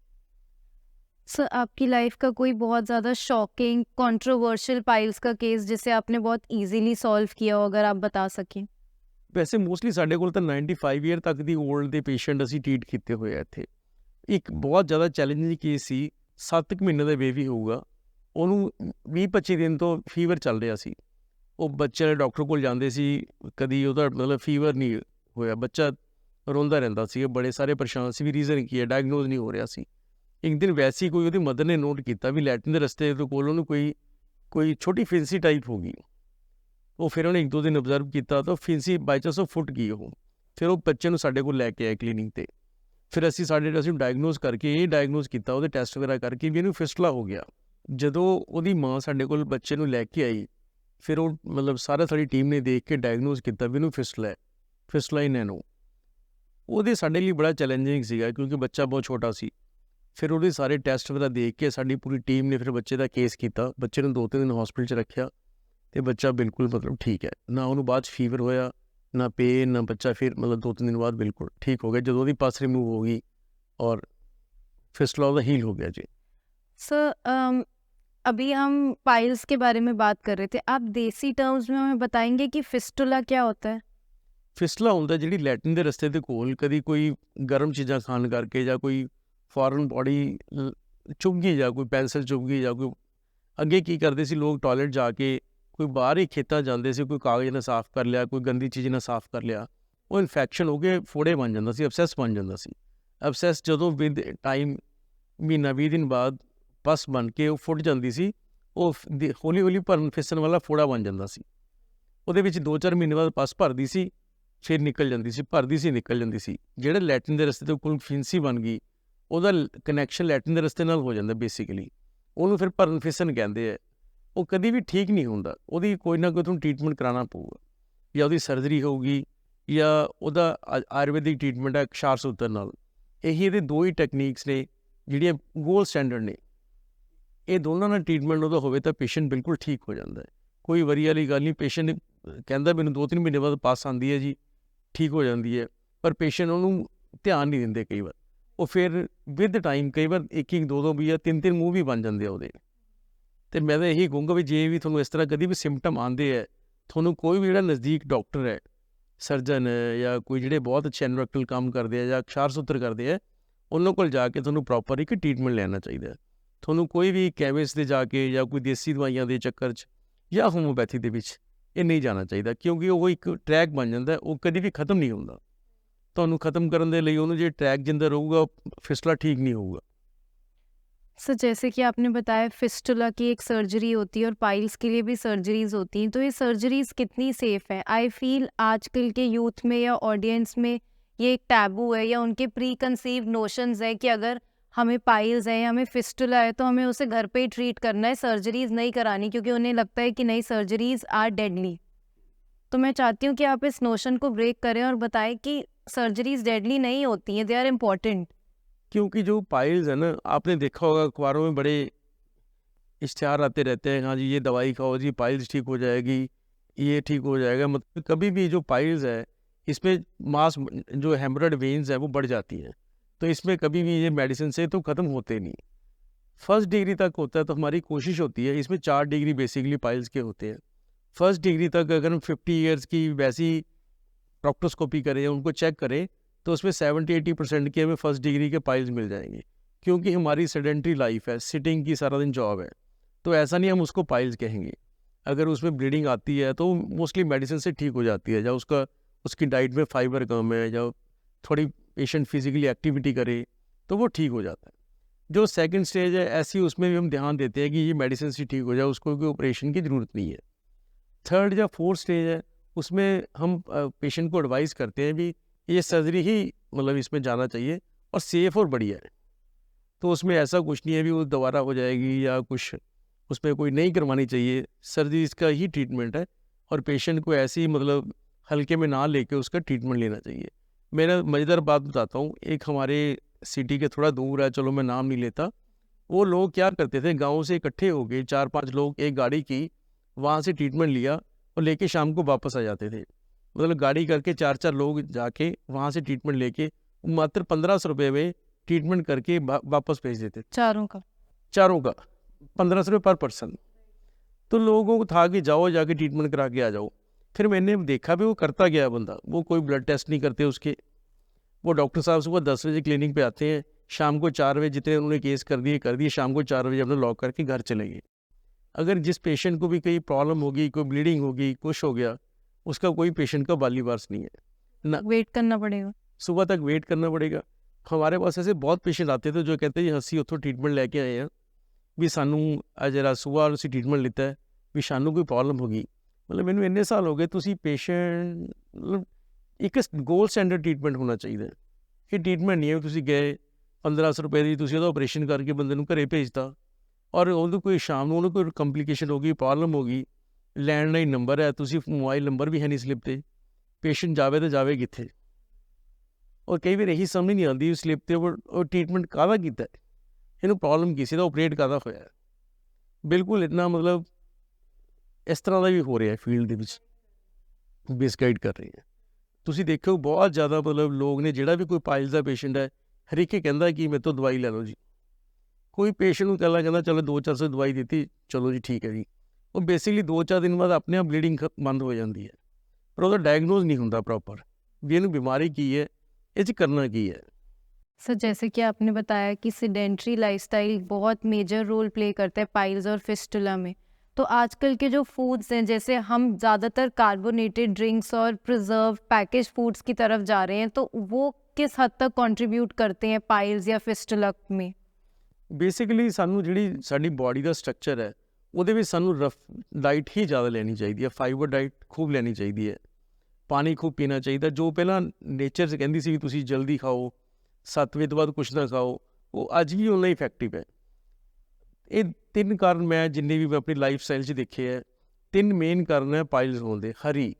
सर, आपकी लाइफ का कोई बहुत ज़्यादा शॉकिंग कंट्रोवर्शियल पाइल्स का केस जिसे आपने बहुत इजीली सॉल्व किया हो, अगर आप बता सकें? ਵੈਸੇ ਮੋਸਟਲੀ ਸਾਡੇ ਕੋਲ ਤਾਂ 95 ਈਅਰ ਤੱਕ ਦੀ ਓਲਡ ਦੇ ਪੇਸ਼ੈਂਟ ਅਸੀਂ ਟ੍ਰੀਟ ਕੀਤੇ ਹੋਏ ਆ ਇੱਥੇ। ਇੱਕ ਬਹੁਤ ਜ਼ਿਆਦਾ ਚੈਲੰਜਿੰਗ ਕੇਸ ਸੀ, 7 ਕੁ ਮਹੀਨੇ ਦਾ ਬੇਬੀ ਹੋਊਗਾ, ਉਹਨੂੰ 20-25 ਦਿਨ ਤੋਂ ਫੀਵਰ ਚੱਲ ਰਿਹਾ ਸੀ। ਉਹ ਬੱਚੇ ਡਾਕਟਰ ਕੋਲ ਜਾਂਦੇ ਸੀ, ਕਦੀ ਉਹਦਾ ਮਤਲਬ ਫੀਵਰ ਨਹੀਂ ਹੋਇਆ, ਬੱਚਾ ਰੋਂਦਾ ਰਹਿੰਦਾ ਸੀ, ਬੜੇ ਸਾਰੇ ਪਰੇਸ਼ਾਨ ਸੀ ਵੀ ਰੀਜ਼ਨ ਕੀ ਹੈ, ਡਾਇਗਨੋਜ਼ ਨਹੀਂ ਹੋ ਰਿਹਾ ਸੀ। ਇੱਕ ਦਿਨ ਵੈਸੇ ਹੀ ਕੋਈ ਉਹਦੀ ਮਦਰ ਨੇ ਨੋਟ ਕੀਤਾ ਵੀ ਲੈਟਰਿਨ ਦੇ ਰਸਤੇ ਦੇ ਕੋਲ ਉਹਨੂੰ ਕੋਈ ਕੋਈ ਛੋਟੀ ਫਿੰਸੀ ਟਾਈਪ ਹੋ ਗਈ, ਉਹ ਫਿਰ ਉਹਨੇ 1-2 ਦਿਨ ਆਬਜ਼ਰਵ ਕੀਤਾ ਤਾਂ ਫਿੰਸੀ ਬਾਈ ਚਾਂਸ ਉਹ ਫੁੱਟ ਗਈ ਉਹ। ਫਿਰ ਉਹ ਬੱਚੇ ਨੂੰ ਸਾਡੇ ਕੋਲ ਲੈ ਕੇ ਆਏ ਕਲੀਨਿਕ 'ਤੇ। ਫਿਰ ਅਸੀਂ ਡਾਇਗਨੋਸ ਕਰਕੇ ਇਹ ਡਾਇਗਨੋਸ ਕੀਤਾ, ਉਹਦੇ ਟੈਸਟ ਵਗੈਰਾ ਕਰਕੇ ਵੀ ਇਹਨੂੰ ਫਿਸਟਲਾ ਹੋ ਗਿਆ। ਜਦੋਂ ਉਹਦੀ ਮਾਂ ਸਾਡੇ ਕੋਲ ਬੱਚੇ ਨੂੰ ਲੈ ਕੇ ਆਈ, ਫਿਰ ਉਹ ਮਤਲਬ ਸਾਡੀ ਟੀਮ ਨੇ ਦੇਖ ਕੇ ਡਾਇਗਨੋਸ ਕੀਤਾ ਵੀ ਇਹਨੂੰ ਫਿਸਟਲਾ ਹੀ ਨੈਨੋ। ਉਹਦੇ ਸਾਡੇ ਲਈ ਬੜਾ ਚੈਲੰਜਿੰਗ ਸੀਗਾ ਕਿਉਂਕਿ ਬੱਚਾ ਬਹੁਤ ਛੋਟਾ ਸੀ। ਫਿਰ ਉਹਦੇ ਸਾਰੇ ਟੈਸਟ ਵਗੈਰਾ ਦੇਖ ਕੇ ਸਾਡੀ ਪੂਰੀ ਟੀਮ ਨੇ ਫਿਰ ਬੱਚੇ ਦਾ ਕੇਸ ਕੀਤਾ, ਬੱਚੇ ਨੂੰ 2-3 ਦਿਨ ਹਸਪੀਟਲ 'ਚ ਰੱਖਿਆ ਤੇ ਬੱਚਾ ਬਿਲਕੁਲ ਮਤਲਬ ਠੀਕ ਹੈ, ਨਾ ਉਹਨੂੰ ਬਾਅਦ 'ਚ ਫੀਵਰ ਹੋਇਆ, ਨਾ ਪੇਨ, ਨਾ ਬੱਚਾ ਫਿਰ ਮਤਲਬ 2-3 दिन बाद बिल्कुल ठीक हो गया ਜਦੋਂ ਉਹਦੀ पस रिमूव हो गई और फिस्टुला ਉਹਦਾ हील हो गया जी। सर अभी हम पाइल्स के बारे में बात कर रहे थे, आप देसी टर्म्स में हमें बताएंगे कि फिस्टुला क्या होता है? ਫਿਸਟਲਾ ਹੁੰਦਾ ਜਿਹੜੀ ਲੈਟਿਨ ਦੇ ਰਸਤੇ ਦੇ ਕੋਲ ਕਦੀ ਕੋਈ ਗਰਮ ਚੀਜ਼ਾਂ ਖਾਣ ਕਰਕੇ ਜਾਂ ਕੋਈ ਫੋਰਨ ਬੋਡੀ ਚੁੱਭ ਗਈ ਜਾਂ ਕੋਈ ਪੈਨਸਲ ਚੁੱਭ ਗਈ ਜਾਂ ਕੋਈ ਅੱਗੇ ਕੀ ਕਰਦੇ ਸੀ ਲੋਕ ਟਾਇਲਟ ਜਾ ਕੇ ਕੋਈ ਬਾਹਰ ਹੀ ਖੇਤਾਂ ਜਾਂਦੇ ਸੀ, ਕੋਈ ਕਾਗਜ਼ ਨਾਲ ਸਾਫ਼ ਕਰ ਲਿਆ, ਕੋਈ ਗੰਦੀ ਚੀਜ਼ ਨਾਲ ਸਾਫ਼ ਕਰ ਲਿਆ, ਉਹ ਇਨਫੈਕਸ਼ਨ ਹੋ ਕੇ ਫੋੜੇ ਬਣ ਜਾਂਦਾ ਸੀ, ਅਬਸੈਸ ਬਣ ਜਾਂਦਾ ਸੀ। ਅਬਸੈਸ ਜਦੋਂ ਵਿਦ ਟਾਈਮ ਮਹੀਨਾ 20 ਦਿਨ ਬਾਅਦ ਪਸ ਬਣ ਕੇ ਉਹ ਫੁੱਟ ਜਾਂਦੀ ਸੀ, ਉਹ ਹੌਲੀ ਹੌਲੀ ਭਰਨ ਫਿਸਣ ਵਾਲਾ ਫੋੜਾ ਬਣ ਜਾਂਦਾ ਸੀ। ਉਹਦੇ ਵਿੱਚ 2-4 ਮਹੀਨੇ ਬਾਅਦ ਪਸ ਭਰਦੀ ਸੀ, ਫਿਰ ਨਿਕਲ ਜਾਂਦੀ ਸੀ, ਭਰਦੀ ਸੀ, ਨਿਕਲ ਜਾਂਦੀ ਸੀ। ਜਿਹੜਾ ਲੈਟਿਨ ਦੇ ਰਸਤੇ ਤੋਂ ਕੋਲ ਫਿੰਸੀ ਬਣ ਗਈ, ਉਹਦਾ ਕਨੈਕਸ਼ਨ ਲੈਟਿਨ ਦੇ ਰਸਤੇ ਨਾਲ ਹੋ ਜਾਂਦਾ ਬੇਸਿਕਲੀ, ਉਹਨੂੰ ਫਿਰ ਭਰਨ ਫਿਸਣ ਕਹਿੰਦੇ ਆ। ਉਹ ਕਦੀ ਵੀ ਠੀਕ ਨਹੀਂ ਹੁੰਦਾ, ਉਹਦੀ ਕੋਈ ਨਾ ਕੋਈ ਤੁਹਾਨੂੰ ਟ੍ਰੀਟਮੈਂਟ ਕਰਾਉਣਾ ਪਊਗਾ, ਜਾਂ ਉਹਦੀ ਸਰਜਰੀ ਹੋਊਗੀ ਜਾਂ ਉਹਦਾ ਆਯੁਰਵੈਦਿਕ ਟ੍ਰੀਟਮੈਂਟ ਹੈ ਕਸ਼ਾਰ ਸੂਤਰ ਨਾਲ। ਇਹੀ ਇਹਦੇ 2 ਹੀ ਟੈਕਨੀਕਸ ਨੇ ਜਿਹੜੀਆਂ ਗੋਲਡ ਸਟੈਂਡਰਡ ਨੇ। ਇਹ ਦੋਨਾਂ ਨਾਲ ਟ੍ਰੀਟਮੈਂਟ ਉਹਦਾ ਹੋਵੇ ਤਾਂ ਪੇਸ਼ੈਂਟ ਬਿਲਕੁਲ ਠੀਕ ਹੋ ਜਾਂਦਾ ਹੈ, ਕੋਈ ਵਰੀ ਵਾਲੀ ਗੱਲ ਨਹੀਂ। ਪੇਸ਼ੈਂਟ ਕਹਿੰਦਾ ਮੈਨੂੰ 2-3 ਮਹੀਨੇ ਬਾਅਦ ਪਾਸ ਆਉਂਦੀ ਹੈ ਜੀ, ਠੀਕ ਹੋ ਜਾਂਦੀ ਹੈ, ਪਰ ਪੇਸ਼ੈਂਟ ਉਹਨੂੰ ਧਿਆਨ ਨਹੀਂ ਦਿੰਦੇ ਕਈ ਵਾਰ, ਉਹ ਫਿਰ ਵਿਦ ਟਾਈਮ ਕਈ ਵਾਰ 1-1, 2-2 ਵੀ ਜਾਂ 3-3 ਮੂੰਹ ਵੀ ਬਣ ਜਾਂਦੇ ਆ ਉਹਦੇ। ਅਤੇ ਮੈਂ ਤਾਂ ਇਹੀ ਕਹੂੰਗਾ ਵੀ ਜੇ ਵੀ ਤੁਹਾਨੂੰ ਇਸ ਤਰ੍ਹਾਂ ਕਦੀ ਵੀ ਸਿੰਪਟਮ ਆਉਂਦੇ ਹੈ, ਤੁਹਾਨੂੰ ਕੋਈ ਵੀ ਜਿਹੜਾ ਨਜ਼ਦੀਕ ਡਾਕਟਰ ਹੈ, ਸਰਜਨ ਹੈ ਜਾਂ ਕੋਈ ਜਿਹੜੇ ਬਹੁਤ ਅੱਛੇ ਐਨਵੈਕਟਲ ਕੰਮ ਕਰਦੇ ਆ ਜਾਂ ਕਸ਼ਾਰ ਸੂਤਰ ਕਰਦੇ ਆ, ਉਹਨਾਂ ਕੋਲ ਜਾ ਕੇ ਤੁਹਾਨੂੰ ਪ੍ਰੋਪਰ ਇੱਕ ਟ੍ਰੀਟਮੈਂਟ ਲੈਣਾ ਚਾਹੀਦਾ। ਤੁਹਾਨੂੰ ਕੋਈ ਵੀ ਕੈਮਿਸਟ ਦੇ ਜਾ ਕੇ ਜਾਂ ਕੋਈ ਦੇਸੀ ਦਵਾਈਆਂ ਦੇ ਚੱਕਰ 'ਚ ਜਾਂ ਹੋਮੋਪੈਥੀ ਦੇ ਵਿੱਚ ਇਹ ਨਹੀਂ ਜਾਣਾ ਚਾਹੀਦਾ, ਕਿਉਂਕਿ ਉਹ ਇੱਕ ਟਰੈਕ ਬਣ ਜਾਂਦਾ, ਉਹ ਕਦੀ ਵੀ ख़त्म नहीं ਹੁੰਦਾ। ਤੁਹਾਨੂੰ ख़त्म ਕਰਨ ਦੇ ਲਈ ਉਹਨੂੰ ਜੇ ਟਰੈਕ ਜਿੰਦਾ ਰਹੂਗਾ, ਫਿਸਟਲਾ ठीक नहीं होगा। सर जैसे कि आपने बताया फिस्टुला की एक सर्जरी होती है और पाइल्स के लिए भी सर्जरीज होती हैं, तो ये सर्जरीज कितनी सेफ है? आई फील आजकल के यूथ में या ऑडियंस में ये एक टैबू है या उनके प्री कंसीव नोशंस है कि अगर हमें पाइल्स है या हमें फिस्टुला है तो हमें उसे घर पे ही ट्रीट करना है, सर्जरीज नहीं करानी, क्योंकि उन्हें लगता है कि नहीं सर्जरीज आर डेडली। तो मैं चाहती हूँ कि आप इस नोशन को ब्रेक करें और बताएं कि सर्जरीज डेडली नहीं होती हैं, दे आर इम्पॉर्टेंट। क्योंकि जो पाइल्स है ना, आपने देखा होगा अखबारों में बड़े इश्तिहार आते रहते हैं, हाँ जी ये दवाई खाओ जी पाइल्स ठीक हो जाएगी, ये ठीक हो जाएगा। मतलब कभी भी जो पाइल्स है इसमें मास जो हेमोरेड वेन्स है वो बढ़ जाती हैं, तो इसमें कभी भी ये मेडिसिन से तो ख़त्म होते नहीं। फर्स्ट डिग्री तक होता है, तो हमारी कोशिश होती है, इसमें 4 डिग्री बेसिकली पाइल्स के होते हैं। फर्स्ट डिग्री तक अगर हम 50 ईयर्स की वैसी प्रॉक्टोस्कोपी करें या उनको चेक करें तो उसमें 70-80% के हमें फर्स्ट डिग्री के पाइल्स मिल जाएंगे, क्योंकि हमारी सेडेंट्री लाइफ है, सिटिंग की सारा दिन जॉब है, तो ऐसा नहीं हम उसको पाइल्स कहेंगे। अगर उसमें ब्लीडिंग आती है तो मोस्टली मेडिसिन से ठीक हो जाती है, या उसकी डाइट में फाइबर कम है या थोड़ी पेशेंट फिजिकली एक्टिविटी करे तो वो ठीक हो जाता है। जो सेकंड स्टेज है ऐसी, उसमें भी हम ध्यान देते हैं कि ये मेडिसिन से ठीक हो जाए, उसको कोई ऑपरेशन की ज़रूरत नहीं है। थर्ड या फोर्थ स्टेज है, उसमें हम पेशेंट को एडवाइस करते हैं भी ये सर्जरी ही मतलब इसमें जाना चाहिए और सेफ़ और बढ़िया है। तो उसमें ऐसा कुछ नहीं है भी वो दोबारा हो जाएगी या कुछ उसमें कोई नहीं करवानी चाहिए, सर्जरी इसका ही ट्रीटमेंट है और पेशेंट को ऐसी मतलब हल्के में ना लेके उसका ट्रीटमेंट लेना चाहिए। मेरा मज़ेदार बात बताता हूँ, एक हमारे सिटी के थोड़ा दूर है, चलो मैं नाम नहीं लेता, वो लोग क्या करते थे, गाँव से इकट्ठे हो गए 4-5 लोग, एक गाड़ी की, वहाँ से ट्रीटमेंट लिया और लेके शाम को वापस आ जाते थे। मतलब गाड़ी करके 4-4 लोग जाके वहाँ से ट्रीटमेंट लेके मात्र 1500 रुपये में ट्रीटमेंट करके वापस भेज देते। चारों का 1500 रुपये पर पर्सन। तो लोगों को था कि जाओ जाके ट्रीटमेंट करा के आ जाओ। फिर मैंने देखा भी वो करता गया बंदा, वो कोई ब्लड टेस्ट नहीं करते उसके, वो डॉक्टर साहब सुबह 10 बजे क्लिनिक पे आते हैं, शाम को 4 बजे जितने उन्होंने केस कर दिए, शाम को 4 बजे अपना लॉक करके घर चले गए। अगर जिस पेशेंट को भी कोई प्रॉब्लम होगी, कोई ब्लीडिंग होगी, कुछ हो गया, उसका कोई पेशेंट का बाली वार्स नहीं है ना, वेट करना पड़ेगा, सुबह तक वेट करना पड़ेगा। हमारे पास ऐसे बहुत पेशेंट आते थे जो कहते हैं ਅਸੀਂ ਉੱਥੋਂ ट्रीटमेंट लेके आए हैं भी सानू जरा सुबह उसी ट्रीटमेंट लेता है भी सानू कोई प्रॉब्लम होगी ਮਤਲਬ ਮੈਨੂੰ ਇੰਨੇ ਸਾਲ ਹੋ ਗਏ, ਤੁਸੀਂ ਪੇਸ਼ੈਂਟ ਮਤਲਬ ਇੱਕ ਗੋਲਡ ਸਟੈਂਡਰਡ ਟ੍ਰੀਟਮੈਂਟ ਹੋਣਾ ਚਾਹੀਦਾ ਹੈ। ਇਹ ਟ੍ਰੀਟਮੈਂਟ ਨਹੀਂ ਹੈ ਤੁਸੀਂ ਗਏ 1500 ਰੁਪਏ ਦੀ ਤੁਸੀਂ ਉਹਦਾ ਆਪਰੇਸ਼ਨ ਕਰਕੇ ਬੰਦੇ ਨੂੰ ਘਰੇ ਭੇਜਤਾ, ਔਰ ਉਹਨੂੰ ਕੋਈ ਸ਼ਾਮ ਨੂੰ ਉਹਨੂੰ ਕੋਈ ਕੰਪਲੀਕੇਸ਼ਨ ਹੋ ਗਈ, ਪ੍ਰੋਬਲਮ ਹੋ ਗਈ, ਲੈਂਡਲਾਈਨ ਨੰਬਰ ਹੈ, ਤੁਸੀਂ ਮੋਬਾਈਲ ਨੰਬਰ ਵੀ ਹੈ ਨਹੀਂ ਸਲਿੱਪ 'ਤੇ, ਪੇਸ਼ੈਂਟ ਜਾਵੇ ਤਾਂ ਜਾਵੇ ਕਿੱਥੇ? ਔਰ ਕਈ ਵਾਰ ਇਹੀ ਸਮਝ ਨਹੀਂ ਆਉਂਦੀ ਸਲਿੱਪ 'ਤੇ ਉਹ ਟ੍ਰੀਟਮੈਂਟ ਕਾਹਦਾ ਕੀਤਾ ਹੈ, ਇਹਨੂੰ ਪ੍ਰੋਬਲਮ ਕਿਸੇ ਦਾ ਆਪਰੇਟ ਕਾਹਦਾ ਹੋਇਆ ਹੈ। ਬਿਲਕੁਲ ਇਤਨਾ ਮਤਲਬ ਇਸ ਤਰ੍ਹਾਂ ਦਾ ਵੀ ਹੋ ਰਿਹਾ ਫੀਲਡ ਦੇ ਵਿੱਚ, ਮਿਸਗਾਈਡ ਕਰ ਰਹੀ ਹੈ। ਤੁਸੀਂ ਦੇਖੋ ਬਹੁਤ ਜ਼ਿਆਦਾ ਮਤਲਬ ਲੋਕ ਨੇ, ਜਿਹੜਾ ਵੀ ਕੋਈ ਪਾਇਲਸ ਦਾ ਪੇਸ਼ੈਂਟ ਹੈ, ਹਰ ਇੱਕ ਕਹਿੰਦਾ ਕਿ ਮੇਰੇ ਤੋਂ ਦਵਾਈ ਲੈ ਲਓ ਜੀ। ਕੋਈ ਪੇਸ਼ੈਂਟ ਨੂੰ ਕਹਿੰਦਾ ਚਲੋ 2-400 ਦਵਾਈ ਦਿੱਤੀ, ਚਲੋ ਜੀ ਠੀਕ ਹੈ ਜੀ। ਉਹ ਬੇਸਿਕਲੀ 2-4 ਦਿਨ ਬਾਅਦ ਆਪਣੇ ਆਪ ਬਲੀਡਿੰਗ ਬੰਦ ਹੋ ਜਾਂਦੀ ਹੈ, ਪਰ ਉਹਦਾ डायग्नोज नहीं होता प्रॉपर भी ਇਹਨੂੰ बीमारी की है, ਇਹ 'ਚ करना की है। सर जैसे कि आपने बताया कि सेडेंट्री लाइफस्टाइल बहुत मेजर रोल प्ले करता है पाइल्स और फिस्टुला में, तो आजकल के जो फूड्स हैं, जैसे हम ज़्यादातर कार्बोनेटेड ड्रिंक्स और प्रिजर्व पैकेज फूड्स की तरफ जा रहे हैं, तो वो किस हद तक कंट्रीब्यूट करते हैं पाइल्स या फिस्टुला में? ਬੇਸਿਕਲੀ ਸਾਨੂੰ ਜਿਹੜੀ ਸਾਡੀ ਬਾਡੀ ਦਾ ਸਟਰਕਚਰ ਹੈ, ਉਹਦੇ ਵਿੱਚ ਸਾਨੂੰ ਰਫ ਡਾਈਟ ਹੀ ਜ਼ਿਆਦਾ ਲੈਣੀ ਚਾਹੀਦੀ ਹੈ, ਫਾਈਬਰ ਡਾਈਟ ਖੂਬ ਲੈਣੀ ਚਾਹੀਦੀ ਹੈ, ਪਾਣੀ ਖੂਬ ਪੀਣਾ ਚਾਹੀਦਾ। ਜੋ ਪਹਿਲਾਂ ਨੇਚਰ 'ਚ ਕਹਿੰਦੀ ਸੀ ਵੀ ਤੁਸੀਂ ਜਲਦੀ ਖਾਓ, 7 ਵਜੇ ਤੋਂ ਬਾਅਦ ਕੁਛ ਨਾ ਖਾਓ, ਉਹ ਅੱਜ ਵੀ ਉਨਾ ਇਫੈਕਟਿਵ ਹੈ। ਇਹ 3 ਕਾਰਨ ਮੈਂ ਜਿੰਨੇ ਵੀ ਆਪਣੀ ਲਾਈਫ ਸਟਾਈਲ 'ਚ ਦੇਖੇ ਹੈ, 3 ਮੇਨ ਕਾਰਨ ਹੈ ਪਾਇਲਸ ਹੋਣ ਦੇ। ਹਰੀ,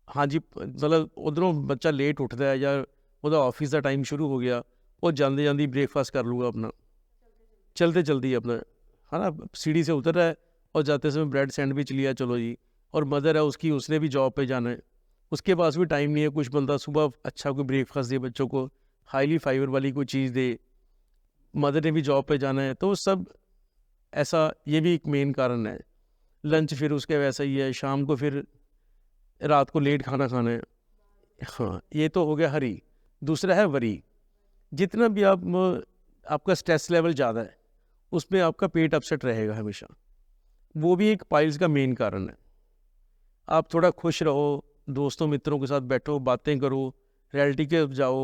ਹਾਂਜੀ ਮਤਲਬ ਉੱਧਰੋਂ ਬੱਚਾ ਲੇਟ ਉੱਠਦਾ ਹੈ ਜਾਂ ਉਹਦਾ ਆਫਿਸ ਦਾ ਟਾਈਮ ਸ਼ੁਰੂ ਹੋ ਗਿਆ, वो जाते जाते ब्रेकफास्ट कर लूँगा अपना, चलते चलते ही अपना, है ना, सीढ़ी से उतर रहा है और जाते समय ब्रेड सैंडविच लिया, चलो जी। और मदर है उसकी, उसने भी जॉब पे जाना है, उसके पास भी टाइम नहीं है, कुछ बंदा सुबह अच्छा कोई ब्रेकफास्ट दे बच्चों को, हाईली फाइबर वाली कोई चीज़ दे, मदर ने भी जॉब पे जाना है, तो सब ऐसा, ये भी एक मेन कारण है। लंच फिर उसके वैसा ही है, शाम को फिर रात को लेट खाना खाना है। हाँ, ये तो हो गया हरी। दूसरा है वरी। जितना भी आपका स्ट्रेस लेवल ज़्यादा है, उसमें आपका पेट अपसेट रहेगा हमेशा, वो भी एक पाइल्स का मेन कारण है। आप थोड़ा खुश रहो, दोस्तों मित्रों के साथ बैठो, बातें करो, रियलिटी के जाओ,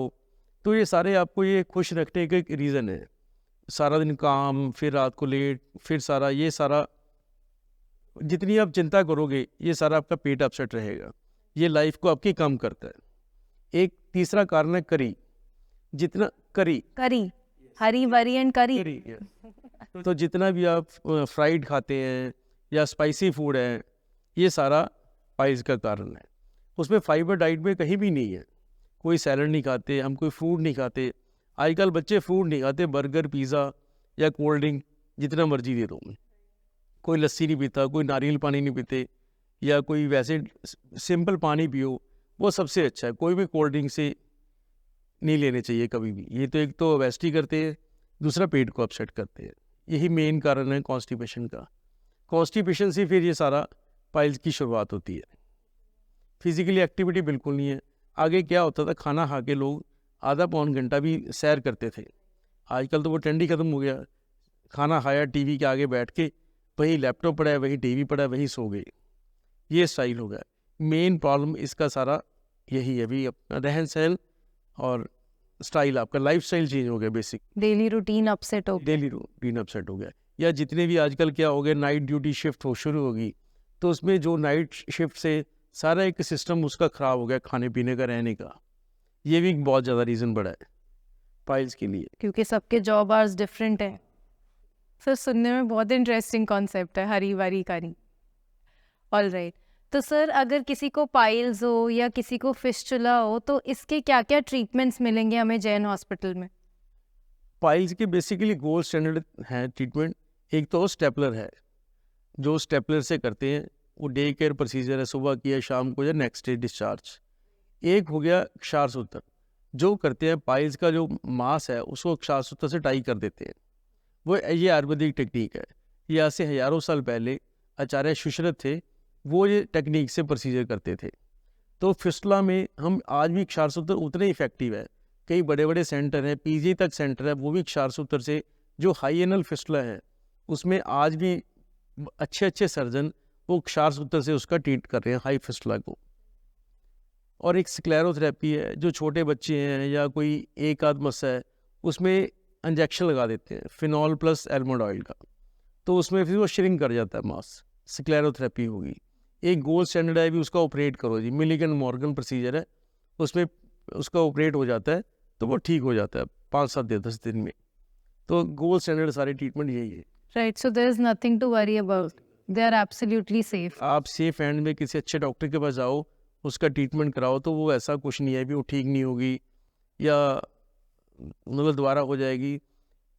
तो ये सारे आपको ये खुश रखने का एक रीज़न है। सारा दिन काम, फिर रात को लेट, फिर सारा ये सारा जितनी आप चिंता करोगे, ये सारा आपका पेट अपसेट रहेगा, ये लाइफ को आपकी कम करता है। एक तीसरा कारण है करी। जितना करी हरी वरी एंड करी तो जितना भी आप फ्राइड खाते हैं या स्पाइसी फूड है, ये सारा पाइल्स का कारण है। उसमें फाइबर डाइट में कहीं भी नहीं है, कोई सैलड नहीं खाते हम, कोई फ्रूट नहीं खाते। आजकल बच्चे फ्रूट नहीं खाते, बर्गर पिज़्ज़ा या कोल्ड ड्रिंक जितना मर्जी दे दो, कोई लस्सी नहीं पीता, कोई नारियल पानी नहीं पीते, या कोई वैसे सिंपल पानी पियो, वो सबसे अच्छा है। कोई भी कोल्ड ड्रिंक से नहीं लेने चाहिए कभी भी। ये तो एक तो ओबेसिटी करते हैं, दूसरा पेट को अपसेट करते हैं। यही मेन कारण है कॉन्स्टिपेशन का। कॉन्स्टिपेशन से फिर ये सारा पाइल्स की शुरुआत होती है। फिजिकली एक्टिविटी बिल्कुल नहीं है। आगे क्या होता था, खाना खा के लोग आधा पौन घंटा भी सैर करते थे, आजकल तो वो ट्रेंड ही ख़त्म हो गया। खाना खाया, टीवी के आगे बैठ के वही लैपटॉप पड़ा है, वही टीवी पड़ा है, वही सो गए, ये स्टाइल हो गया। मेन प्रॉब्लम इसका सारा यही है, भी अपना रहन सहन और स्टाइल, आपका लाइफ स्टाइल चेंज हो गया, बेसिक डेली रूटीन अपसेट हो गया। डेली रूटीन अपसेट हो गया। या जितने भी आजकल क्या हो गया, नाइट ड्यूटी शिफ्ट हो शुरू होगी, तो उसमें जो नाइट शिफ्ट से सारा एक सिस्टम उसका ख़राब हो गया, खाने पीने का, रहने का। ये भी बहुत ज़्यादा रीज़न बड़ा है पाइल्स के लिए, क्योंकि सबके जॉब आवर्स डिफरेंट है। सर सुनने में बहुत इंटरेस्टिंग कॉन्सेप्ट है, हरी वारी कारी। ऑल राइट, तो सर अगर किसी को पाइल्स हो या किसी को फिस्टुला हो, तो इसके क्या क्या ट्रीटमेंट्स मिलेंगे हमें जैन हॉस्पिटल में? पाइल्स के बेसिकली गोल्ड स्टैंडर्ड है ट्रीटमेंट। एक तो स्टेपलर है, जो स्टेपलर से करते हैं, वो डे केयर प्रोसीजर है, सुबह किया, शाम को या नेक्स्ट डे डिस्चार्ज। एक हो गया क्षारसूत्र, जो करते हैं पाइल्स का जो मांस है उसको क्षारसूत्र से टाई कर देते हैं। वो ये आयुर्वेदिक टेक्निक है। ये आज से हज़ारों साल पहले आचार्य सुश्रुत थे, वो ये टेक्निक से प्रोसीजर करते थे। तो फिस्टुला में हम आज भी क्षारसूत्र उतने इफेक्टिव है। कई बड़े बड़े सेंटर हैं, पीजी तक सेंटर है, वो भी क्षारसूत्र से, जो हाई एनल फिस्टुला है उसमें आज भी अच्छे अच्छे सर्जन वो क्षारसूत्र से उसका ट्रीट कर रहे हैं, हाई फिस्टुला को। और एक स्क्लेरोथेरेपी है, जो छोटे बच्चे हैं या कोई एक आध मस्सा है, उसमें इंजेक्शन लगा देते हैं फिनॉल प्लस एल्मंड ऑयल का, तो उसमें फिर वो श्रिंक कर जाता है मांस, स्क्लेरोथेरेपी होगी। एक गोल्ड स्टैंडर्ड है भी उसका ऑपरेट करो जी, मिलिगन मॉर्गन प्रोसीजर है, उसमें उसका ऑपरेट हो जाता है तो वो ठीक हो जाता है 5-7-10 दिन में। तो गोल्ड स्टैंडर्ड सारे ट्रीटमेंट यही है। Right, so there is nothing to worry about, they are absolutely safe. आप सेफ हैंड में किसी अच्छे डॉक्टर के पास जाओ, उसका ट्रीटमेंट कराओ, तो वो ऐसा कुछ नहीं है भी वो ठीक नहीं होगी या मतलब दोबारा हो जाएगी।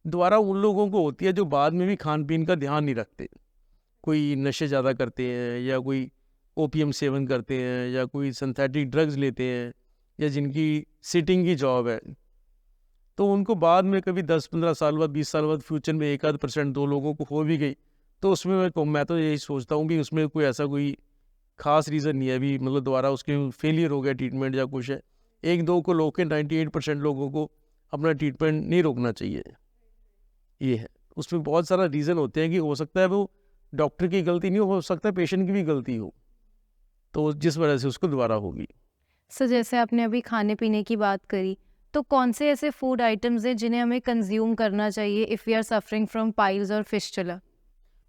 दोबारा उन लोगों को होती है जो बाद में भी खान पीन का ध्यान नहीं रखते, कोई नशे ज़्यादा करते हैं या कोई ओपीएम सेवन करते हैं या कोई सिंथेटिक ड्रग्स लेते हैं या जिनकी सिटिंग की जॉब है, तो उनको बाद में कभी 10-15 साल बाद 20 साल बाद फ्यूचर में 1-2% 2 लोगों को हो भी गई, तो उसमें मैं तो यही सोचता हूँ कि उसमें कोई ऐसा कोई खास रीज़न नहीं है अभी, मतलब दोबारा उसके फेलियर हो गया ट्रीटमेंट या कुछ है। 1-2 को रोक के 98% लोगों को अपना ट्रीटमेंट नहीं रोकना चाहिए, ये है। उसमें बहुत सारा रीज़न होते हैं कि हो सकता है वो डॉक्टर की गलती नहीं हो सकता है पेशेंट की भी गलती हो, तो जिस वजह से उसको दोबारा होगी। सर जैसे आपने अभी खाने पीने की बात करी, तो कौन से ऐसे फूड आइटम्स हैं जिन्हें हमें कंज्यूम करना चाहिए if we are suffering from piles और फिस्टुला?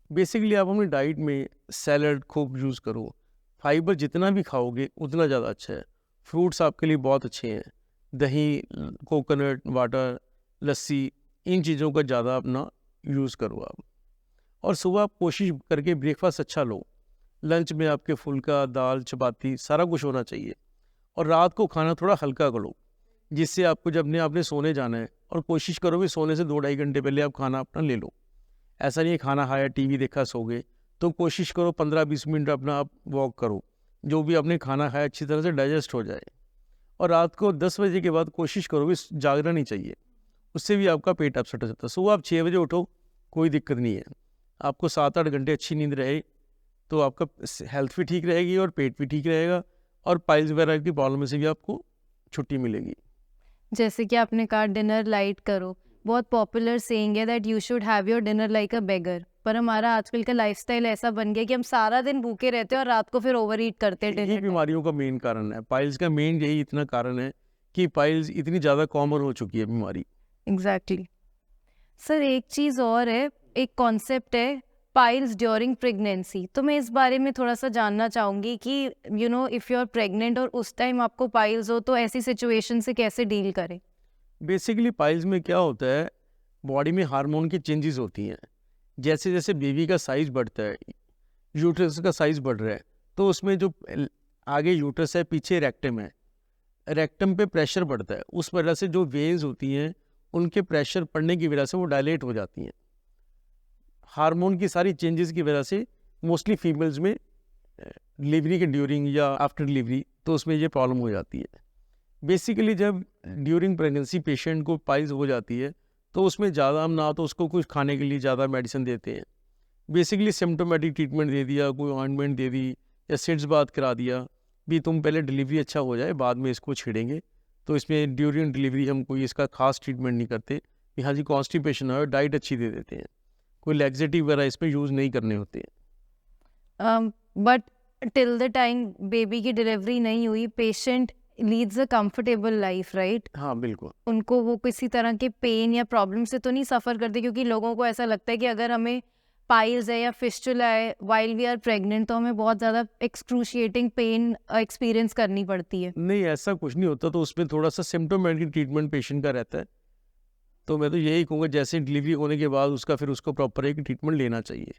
बेसिकली आप अपनी डाइट में सैलड खूब यूज़ करो, फाइबर जितना भी खाओगे उतना ज़्यादा अच्छा है। फ्रूट्स आपके लिए बहुत अच्छे हैं, दही, कोकोनट वाटर, लस्सी, इन चीज़ों का ज़्यादा अपना यूज़ करो आप। और सुबह आप कोशिश करके ब्रेकफास्ट अच्छा लो, लंच में आपके फुल्का, दाल, चपाती सारा कुछ होना चाहिए। और रात को खाना थोड़ा हल्का करो, जिससे आपको जब आपने सोने जाना है, और कोशिश करो कि सोने से 2-2.5 घंटे पहले आप खाना अपना ले लो। ऐसा नहीं है खाना खाया टीवी देखा सो गए, तो कोशिश करो 15-20 मिनट अपना आप वॉक करो, जो भी आपने खाना खाया अच्छी तरह से डाइजेस्ट हो जाए। और रात को 10 बजे के बाद कोशिश करो कि जागना नहीं चाहिए, उससे भी आपका पेट अपसेट हो जाता है। सुबह आप 6 बजे उठो, कोई दिक्कत नहीं है, आपको 7-8 घंटे अच्छी नींद रहे तो आपका हेल्थ भी ठीक रहेगी और पेट भी ठीक रहेगा, और पाइल्स वगैरह की प्रॉब्लम से भी आपको छुट्टी मिलेगी। जैसे कि आपने कहा डिनर लाइट करो, बहुत पॉपुलर सेइंग है that you should have your dinner like a beggar, पर हमारा आजकल का लाइफस्टाइल ऐसा बन गया कि हम सारा दिन भूखे रहते हैं और रात को फिर ओवर ईट करते हैं यही डिनर। बीमारियों का मेन कारण है, पाइल्स का मेन यही इतना कारण है कि पाइल्स इतनी ज़्यादा कॉमन हो चुकी है बीमारी। एग्जैक्टली। सर एक चीज़ और है, एक कॉन्सेप्ट है पाइल्स ड्यूरिंग प्रेगनेंसी, तो मैं इस बारे में थोड़ा सा जानना चाहूँगी कि इफ़ यू आर प्रेग्नेंट और उस टाइम आपको पाइल्स हो तो ऐसी सिचुएशन से कैसे डील करें? बेसिकली पाइल्स में क्या होता है, बॉडी में हार्मोन की चेंजेस होती हैं। जैसे जैसे बेबी का साइज़ बढ़ता है, यूट्रस का साइज़ बढ़ रहा है, तो उसमें जो आगे यूट्रस है पीछे रेक्टम है, रेक्टम पे प्रेशर बढ़ता है, उस वजह से जो वेन्स होती हैं उनके प्रेशर पड़ने की वजह से वो डायलेट हो जाती हैं। हार्मोन की सारी चेंजेस की वजह से मोस्टली फीमेल्स में डिलीवरी के ड्यूरिंग या आफ्टर डिलीवरी तो उसमें ये प्रॉब्लम हो जाती है। बेसिकली जब ड्यूरिंग प्रेगनेंसी पेशेंट को पाइल्स हो जाती है तो उसमें ज़्यादा हम ना तो उसको कुछ खाने के लिए ज़्यादा मेडिसिन देते हैं, बेसिकली सिम्टोमेटिक ट्रीटमेंट दे दिया, कोई ऑइंटमेंट दे दी या सिट्स बात करा दिया भी तुम पहले डिलीवरी अच्छा हो जाए बाद में इसको छेड़ेंगे। तो इसमें ड्यूरिंग डिलीवरी हम कोई इसका खास ट्रीटमेंट नहीं करते कि हाँ जी कॉन्स्टिपेशन है, डाइट अच्छी दे देते हैं, कोई लैक्सेटिव वगैरह इसमें यूज़ नहीं करने होते हैं। But till the time baby की डिलीवरी नहीं हुई patient leads a comfortable life, right? हाँ बिल्कुल। उनको वो किसी तरह के पेन या प्रॉब्लम से तो नहीं सफ़र करते, क्योंकि लोगों को ऐसा लगता है कि अगर हमें पाइल्स है या फिस्टुला है वाइल वी आर प्रेग्नेंट तो हमें बहुत ज़्यादा एक्सक्रूशिएटिंग पेन एक्सपीरियंस करनी पड़ती है। नहीं ऐसा कुछ नहीं होता, तो उसमें थोड़ा सा सिम्टोमेटिक ट्रीटमेंट पेशेंट का रहता है, तो मैं तो यही कहूँगा जैसे डिलीवरी होने के बाद उसका फिर उसको प्रॉपर एक ट्रीटमेंट लेना चाहिए।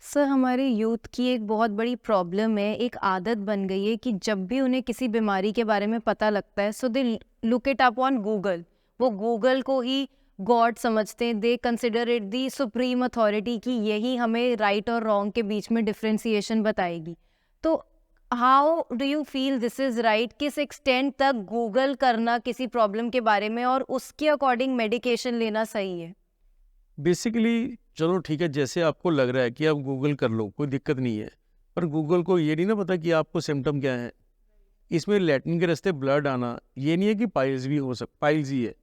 सर हमारे यूथ की एक बहुत बड़ी प्रॉब्लम है, एक आदत बन गई है कि जब भी उन्हें किसी बीमारी के बारे में पता लगता है so they look it up on Google, वो गूगल को ही गॉड समझते हैं, they consider it the supreme authority कि यही हमें राइट और रॉन्ग के बीच में डिफ्रेंसिएशन बताएगी। तो how do you feel this is right? किस एक्सटेंट तक गूगल करना किसी प्रॉब्लम के बारे में और उसके अकॉर्डिंग मेडिकेशन लेना सही है? बेसिकली चलो ठीक है, जैसे आपको लग रहा है कि आप गूगल कर लो, कोई दिक्कत नहीं है, पर गूगल को ये नहीं ना पता कि आपको सिम्टम क्या है। इसमें लैट्रिन के रास्ते ब्लड आना ये नहीं है कि पाइल्स भी हो पाइल्स ही है।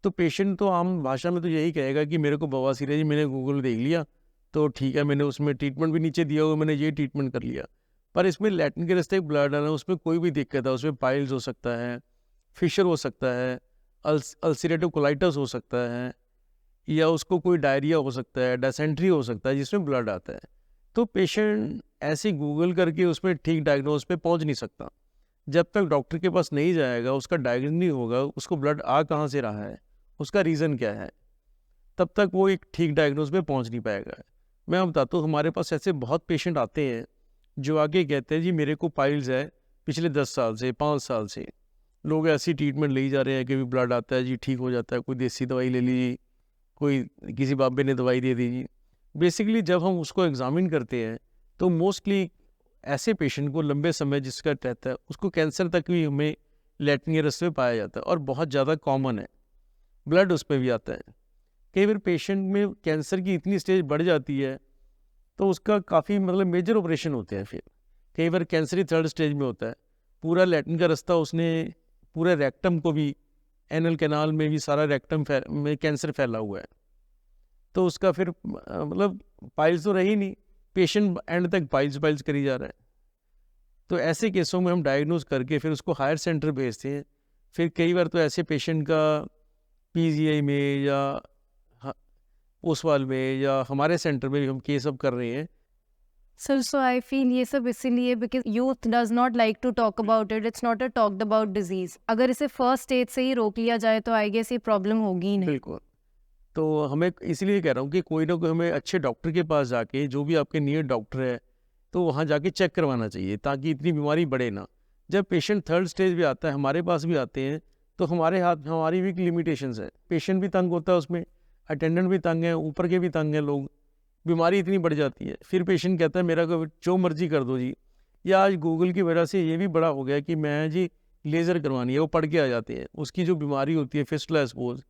तो पेशेंट तो आम भाषा में तो यही कहेगा कि मेरे को बवासीर है जी, मैंने गूगल देख लिया तो ठीक है, मैंने उसमें ट्रीटमेंट भी नीचे दिया हुआ, मैंने ये ट्रीटमेंट कर लिया। पर इसमें लैट्रिन के रास्ते ब्लड आना, उसमें कोई भी दिक्कत है, उसमें पाइल्स हो सकता है, फिशर हो सकता है, अल्सरेटिव कोलाइटिस हो सकता है, या उसको कोई डायरिया हो सकता है, डायसेंट्री हो सकता है जिसमें ब्लड आता है। तो पेशेंट ऐसे गूगल करके उसमें ठीक डायग्नोज पे पहुंच नहीं सकता। जब तक डॉक्टर के पास नहीं जाएगा, उसका डायग्नोज नहीं होगा, उसको ब्लड आ कहाँ से रहा है, उसका रीज़न क्या है, तब तक वो एक ठीक डायग्नोज पे पहुंच नहीं पाएगा। मैं आप बताता हूँ, हमारे पास ऐसे बहुत पेशेंट आते हैं जो आके कहते हैं जी मेरे को पाइल्स है पिछले 10 साल से, 5 साल से। लोग ऐसी ट्रीटमेंट ले जा रहे हैं कि भी ब्लड आता है जी, ठीक हो जाता है, कोई देसी दवाई ले ली, कोई किसी बाबे ने दवाई दे दी जी। बेसिकली जब हम उसको एग्जामिन करते हैं तो मोस्टली ऐसे पेशेंट को लंबे समय जिसका रहता है उसको कैंसर तक भी हमें लैट्रिन के रास्ते में पाया जाता है और बहुत ज़्यादा कॉमन है, ब्लड उस पर भी आता है। कई बार पेशेंट में कैंसर की इतनी स्टेज बढ़ जाती है तो उसका काफ़ी मतलब मेजर ऑपरेशन होते हैं। फिर कई बार कैंसर ही 3rd स्टेज में होता है, पूरा लैट्रिन का रास्ता उसने, पूरे रेक्टम को भी, एनल कैनाल में भी सारा रेक्टम में कैंसर फैला हुआ है। तो उसका फिर मतलब पाइल्स तो रही नहीं, पेशेंट एंड तक पाइल्स करी जा रहा है। तो ऐसे केसों में हम डायग्नोज करके फिर उसको हायर सेंटर भेजते हैं। फिर कई बार तो ऐसे पेशेंट का पीजीआई में या ओसवाल में या हमारे सेंटर में भी हम केस अब कर रहे हैं। सर सो आई फील ये सब इसीलिए because youth does not like to talk about it, it's not a talked about disease. अगर इसे फर्स्ट स्टेज से ही रोक लिया जाए तो आई गेस ये प्रॉब्लम होगी ही नहीं। बिल्कुल। तो हमें इसलिए कह रहा हूँ कि कोई ना कोई हमें अच्छे डॉक्टर के पास जाके, जो भी आपके नियर डॉक्टर है, तो वहाँ जाके चेक करवाना चाहिए ताकि इतनी बीमारी बढ़े ना। जब पेशेंट 3rd स्टेज पे आता है, हमारे पास भी आते हैं, तो हमारे हाथ हमारी भी लिमिटेशंस है। पेशेंट भी तंग होता है उसमें, अटेंडेंट भी तंग है, ऊपर के भी तंग हैं लोग, बीमारी इतनी बढ़ जाती है। फिर पेशेंट कहता है मेरा को जो मर्जी कर दो जी। या आज गूगल की वजह से ये भी बड़ा हो गया कि मैं जी लेज़र करवानी है, वो पढ़ के आ जाते हैं। उसकी जो बीमारी होती है फिस्टुला सपोज,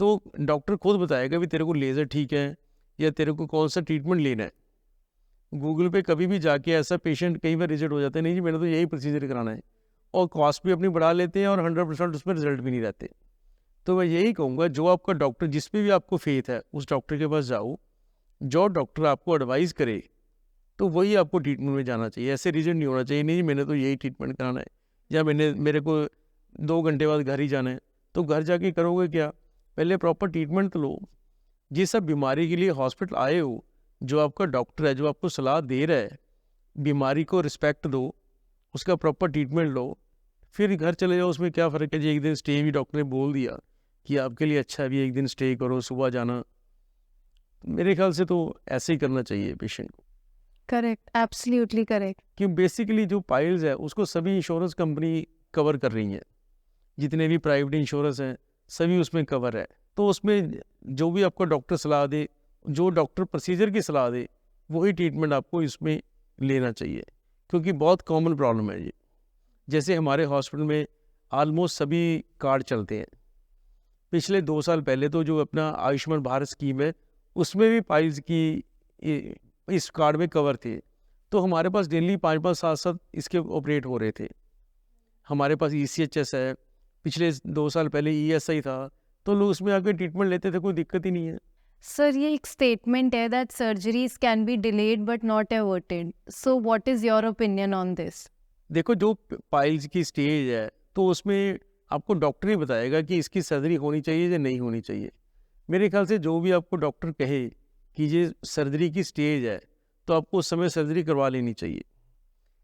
तो डॉक्टर खुद बताएगा भी तेरे को लेज़र ठीक है या तेरे को कौन सा ट्रीटमेंट लेना है। गूगल पे कभी भी जाके ऐसा पेशेंट कई बार रिजेक्ट हो जाता है, नहीं जी मैंने तो यही प्रोसीजर कराना है, और कॉस्ट भी अपनी बढ़ा लेते हैं और 100% उसमें रिजल्ट भी नहीं रहते। तो मैं यही कहूँगा, जो आपका डॉक्टर, जिस पे भी आपको फेथ है, उस डॉक्टर के पास जाओ। जो डॉक्टर आपको एडवाइस करे तो वही आपको ट्रीटमेंट में जाना चाहिए। ऐसे रीजन नहीं होना चाहिए नहीं जी मैंने तो यही ट्रीटमेंट कराना है, या मेरे को 2 घंटे बाद घर ही जाना है। तो घर जाके करोगे क्या? पहले प्रॉपर ट्रीटमेंट तो लो। जिस सब बीमारी के लिए हॉस्पिटल आए हो, जो आपका डॉक्टर है, जो आपको सलाह दे रहा है, बीमारी को रिस्पेक्ट दो, उसका प्रॉपर ट्रीटमेंट लो, फिर घर चले जाओ। उसमें क्या फ़र्क है जी, एक दिन स्टे भी डॉक्टर ने बोल दिया कि आपके लिए अच्छा है, भी एक दिन स्टे करो, सुबह जाना। मेरे ख्याल से तो ऐसे ही करना चाहिए पेशेंट को। Correct, absolutely correct. कि बेसिकली जो पाइल्स है उसको सभी इंश्योरेंस कंपनी कवर कर रही हैं, जितने भी प्राइवेट इंश्योरेंस हैं सभी उसमें कवर है। तो उसमें जो भी आपको डॉक्टर सलाह दे, जो डॉक्टर प्रोसीजर की सलाह दे, वही ट्रीटमेंट आपको इसमें लेना चाहिए, क्योंकि बहुत कॉमन प्रॉब्लम है ये। जैसे हमारे हॉस्पिटल में आलमोस्ट सभी कार्ड चलते हैं। पिछले 2 साल पहले तो जो अपना आयुष्मान भारत स्कीम है, उसमें भी पाइल्स की इस कार्ड में कवर थे। तो हमारे पास डेली 5-5, 7-7 इसके ऑपरेट हो रहे थे। हमारे पास ECHS है, पिछले 2 साल पहले ESI था, तो लोग उसमें आके ट्रीटमेंट लेते थे, कोई दिक्कत ही नहीं है। सर ये एक स्टेटमेंट है that surgeries can be delayed but not averted, so what is your opinion on this? देखो, जो पाइल्स की स्टेज है तो उसमें आपको डॉक्टर ही बताएगा कि इसकी सर्जरी होनी चाहिए या नहीं होनी चाहिए। मेरे ख्याल से जो भी आपको डॉक्टर कहे कि ये सर्जरी की स्टेज है, तो आपको उस समय सर्जरी करवा लेनी चाहिए।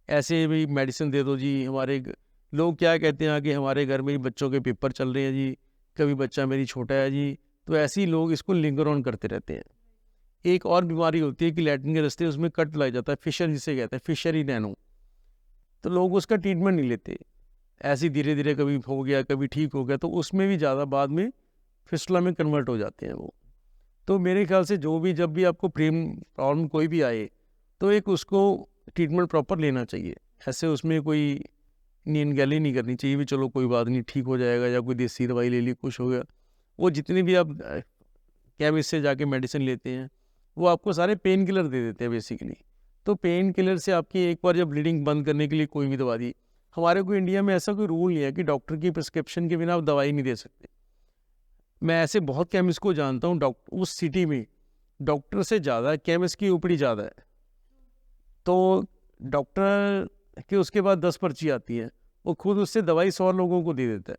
ऐसे भी मेडिसिन दे दो जी। लोग क्या कहते हैं कि हमारे घर में बच्चों के पेपर चल रहे हैं जी, कभी बच्चा मेरी छोटा है जी, तो ऐसे ही लोग इसको लिंगर ऑन करते रहते हैं। एक और बीमारी होती है कि लैट्रिन के रास्ते उसमें कट लग जाता है, फिशर जिसे कहते हैं, फिशरी नैनो, तो लोग उसका ट्रीटमेंट नहीं लेते। ऐसे धीरे धीरे कभी हो गया, कभी ठीक हो गया, तो उसमें भी ज़्यादा बाद में फिस्टुला में कन्वर्ट हो जाते हैं वो। तो मेरे ख्याल से जब भी आपको प्रेम प्रॉब्लम कोई भी आए, तो एक उसको ट्रीटमेंट प्रॉपर लेना चाहिए। ऐसे उसमें कोई नींदगैली नहीं करनी चाहिए भी चलो कोई बात नहीं ठीक हो जाएगा, या कोई देसी दवाई ले ली कुछ हो गया। वो जितने भी आप केमिस्ट से जाके मेडिसिन लेते हैं, वो आपको सारे पेन किलर दे देते हैं बेसिकली। तो पेन किलर से आपकी एक बार जब ब्लीडिंग बंद करने के लिए कोई भी दवा दी, हमारे को इंडिया में ऐसा कोई रूल नहीं है कि डॉक्टर की प्रिस्क्रिप्शन के बिना आप दवाई नहीं दे सकते। मैं ऐसे बहुत केमिस्ट को जानता हूँ, उस सिटी में डॉक्टर से ज़्यादा केमिस्ट की ओपीडी ज़्यादा है। तो डॉक्टर कि उसके बाद 10 पर्ची आती है, वो खुद उससे दवाई 100 लोगों को दे देता है।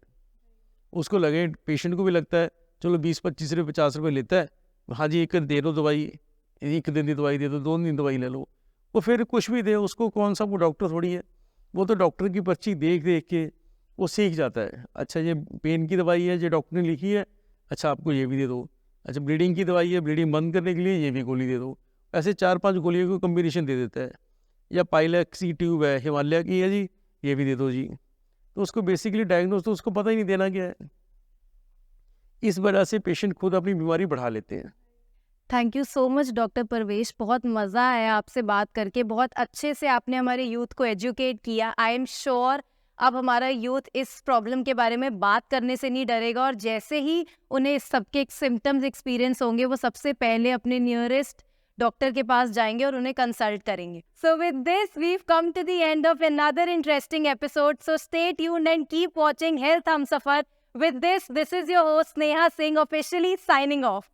उसको लगे, पेशेंट को भी लगता है चलो 20-25 रुपये 50 रुपये लेता है, हाँ जी एक दे दो दवाई, 1 दिन की दवाई दे दो, 2 दिन दवाई ले लो। वो फिर कुछ भी दे, उसको कौन सा वो डॉक्टर थोड़ी है, वो तो डॉक्टर की पर्ची देख देख के वो सीख जाता है। अच्छा ये पेन की दवाई है, ये डॉक्टर ने लिखी है, अच्छा आपको ये भी दे दो। अच्छा ब्लीडिंग की दवाई है, ब्लीडिंग बंद करने के लिए ये भी गोली दे दो। ऐसे 4-5 गोलियों को कम्बिनेशन दे देता है। या पाइलेक्स की ट्यूब है, हिमालय की है जी, ये भी दे दो जी। तो उसको बेसिकली डायग्नोज तो उसको पता ही नहीं देना क्या है। इस वजह से पेशेंट खुद अपनी बीमारी बढ़ा लेते हैं। Thank you so much doctor Parvesh, बहुत मज़ा आया आपसे बात करके, बहुत अच्छे से आपने हमारे यूथ को एजुकेट किया। आई एम श्योर अब हमारा यूथ इस प्रॉब्लम के बारे में बात करने से नहीं डरेगा, और जैसे ही उन्हें इस सबके सिम्टम्स एक्सपीरियंस होंगे वो सबसे पहले अपने नियरेस्ट डॉक्टर के पास जाएंगे और उन्हें कंसल्ट करेंगे। So with this we've come to the end of another interesting episode, so stay tuned and keep watching health Humsafar. With this is your host Neha Singh officially signing off.